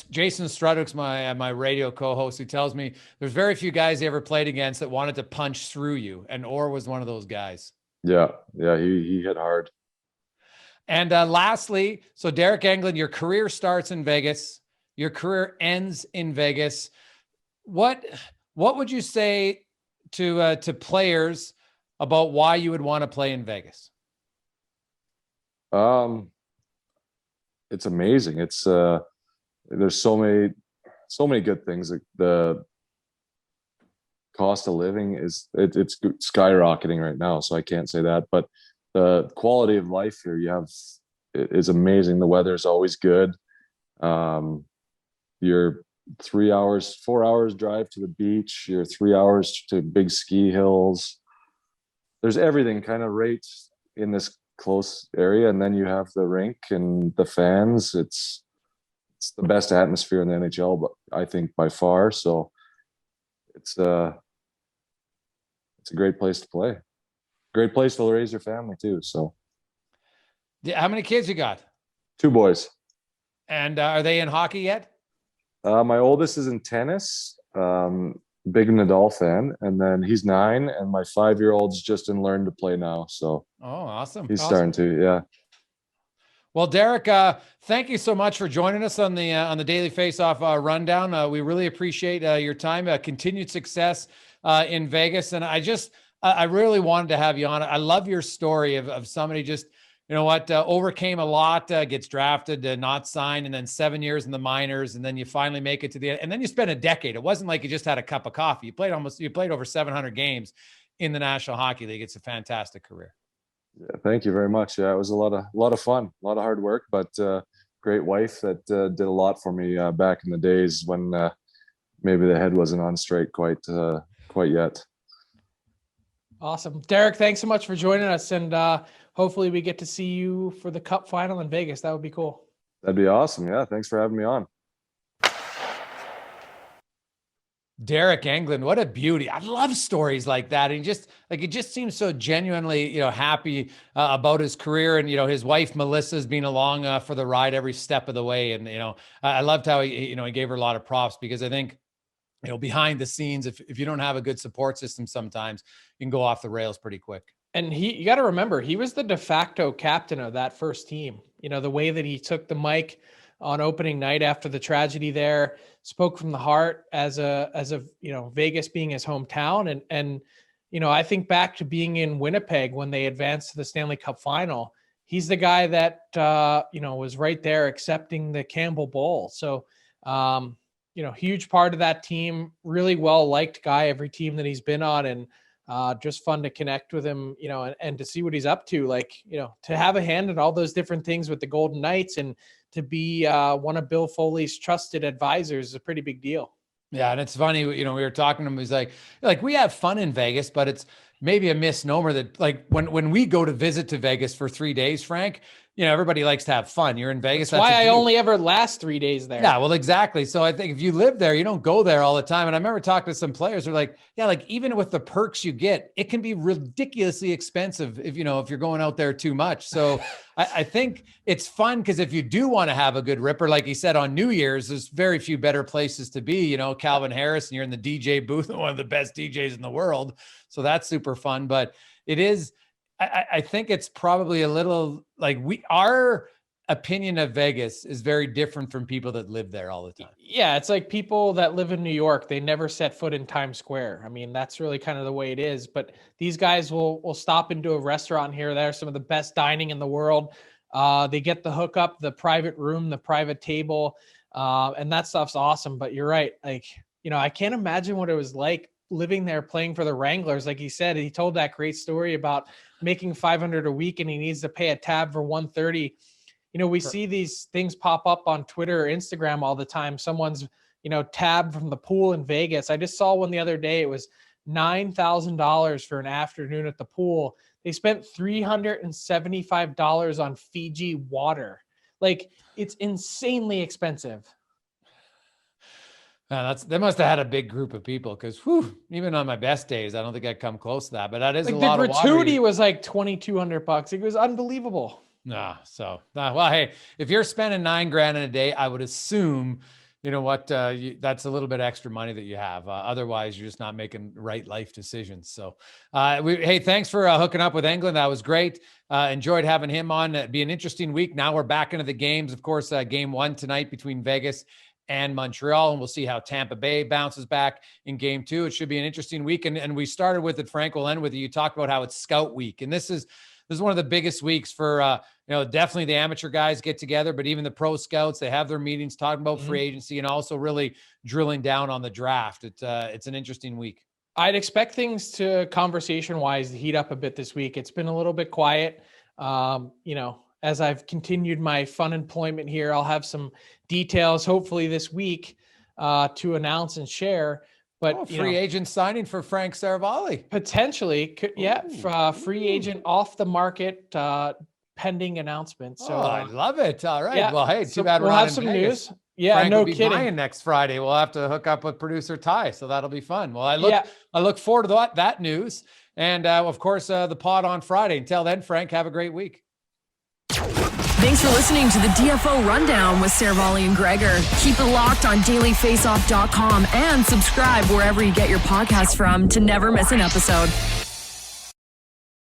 Jason Strudwick's my radio co-host, who tells me there's very few guys he ever played against that wanted to punch through you, and Orr was one of those guys. Yeah, he hit hard. And lastly, so Deryk Engelland, your career starts in Vegas. Your career ends in Vegas. What would you say to players about why you would want to play in Vegas? It's amazing. It's there's so many good things. Like the cost of living it's skyrocketing right now. So I can't say that, but the quality of life here is amazing. The weather is always good. You're 4 hours drive to the beach. You're 3 hours to big ski hills. There's everything kind of right in this close area. And then you have the rink and the fans. It's the best atmosphere in the NHL, but I think by far. So it's a great place to play. Great place to raise your family too. So How many kids you got? 2 boys. And are they in hockey yet? My oldest is in tennis, big Nadal fan, and then he's 9, and my 5-year-old's just in learn to play now. So awesome. He's starting to, yeah. Well, Deryk, thank you so much for joining us on the Daily Faceoff Rundown. We really appreciate your time. Continued success in Vegas, and I really wanted to have you on. I love your story of somebody just, overcame a lot, gets drafted, not signed, and then 7 years in the minors, and then you finally make it to the end, and then you spent a decade. It wasn't like you just had a cup of coffee. You played over 700 games in the National Hockey League. It's a fantastic career. Yeah, thank you very much. Yeah, it was a lot of fun, a lot of hard work, but great wife that did a lot for me back in the days when maybe the head wasn't on straight quite yet. Awesome. Deryk, thanks so much for joining us. And hopefully we get to see you for the Cup final in Vegas. That would be cool. That'd be awesome. Yeah. Thanks for having me on. Deryk Engelland, what a beauty. I love stories like that. And it just seems so genuinely, happy about his career. And, his wife, Melissa's been along for the ride every step of the way. And, I loved how he gave her a lot of props, because I think, behind the scenes, if you don't have a good support system, sometimes you can go off the rails pretty quick. And you got to remember, he was the de facto captain of that first team. The way that he took the mic on opening night after the tragedy there, spoke from the heart as a Vegas being his hometown. And I think back to being in Winnipeg when they advanced to the Stanley Cup final. He's the guy that, was right there accepting the Campbell Bowl. So, huge part of that team, really well-liked guy, every team that he's been on, and just fun to connect with him, and to see what he's up to, to have a hand in all those different things with the Golden Knights and to be one of Bill Foley's trusted advisors is a pretty big deal. Yeah. And it's funny, we were talking to him, he's like, we have fun in Vegas, but it's maybe a misnomer that when we go to visit to Vegas for 3 days, Frank, everybody likes to have fun. You're in Vegas. That's why I only ever last 3 days there. Yeah, well, exactly. So I think if you live there, you don't go there all the time. And I remember talking to some players who are like, yeah, even with the perks you get, it can be ridiculously expensive if you're going out there too much. So I think it's fun because if you do want to have a good ripper, like he said, on New Year's, there's very few better places to be, Calvin Harris, and you're in the DJ booth, one of the best DJs in the world. So that's super fun. But it is, I think it's probably a little our opinion of Vegas is very different from people that live there all the time. Yeah. It's like people that live in New York, they never set foot in Times Square. I mean, that's really kind of the way it is, but these guys will stop into a restaurant here or there, some of the best dining in the world. They get the hookup, the private room, the private table, and that stuff's awesome. But you're right. I can't imagine what it was like living there playing for the Wranglers. Like he said, he told that great story about making $500 a week and he needs to pay a tab for $130. We see these things pop up on Twitter or Instagram all the time. Someone's, tab from the pool in Vegas. I just saw one the other day. It was $9,000 for an afternoon at the pool. They spent $375 on Fiji water. It's insanely expensive. They must have had a big group of people, because even on my best days, I don't think I'd come close to that. But that is a lot of water. The gratuity was like $2,200. It was unbelievable. Well, hey, if you're spending $9,000 in a day, I would assume, that's a little bit extra money that you have. Otherwise, you're just not making right life decisions. So, hey, thanks for hooking up with Engelland. That was great. Enjoyed having him on. It'd be an interesting week. Now we're back into the games. Of course, game 1 tonight between Vegas and Montreal, and we'll see how Tampa Bay bounces back in game 2. It should be an interesting week. And we started with it, Frank, we'll end with it. You talked about how it's scout week. And this is one of the biggest weeks for, definitely the amateur guys get together, but even the pro scouts, they have their meetings talking about free agency and also really drilling down on the draft. It's an interesting week. I'd expect things to conversation-wise to heat up a bit this week. It's been a little bit quiet. As I've continued my fun employment here, I'll have some details hopefully this week to announce and share. But free agent signing for Frank Seravalli. Potentially, free agent off the market, pending announcement. So I love it. All right. Yeah, well, hey, too bad we'll we're have not some in Vegas. news. Yeah, Frank no will be kidding. buying next Friday. We'll have to hook up with producer Ty, so that'll be fun. Well, I look forward to that news, and of course the pod on Friday. Until then, Frank, have a great week. Thanks for listening to the DFO Rundown with Seravalli and Gregor. Keep it locked on dailyfaceoff.com and subscribe wherever you get your podcasts from to never miss an episode.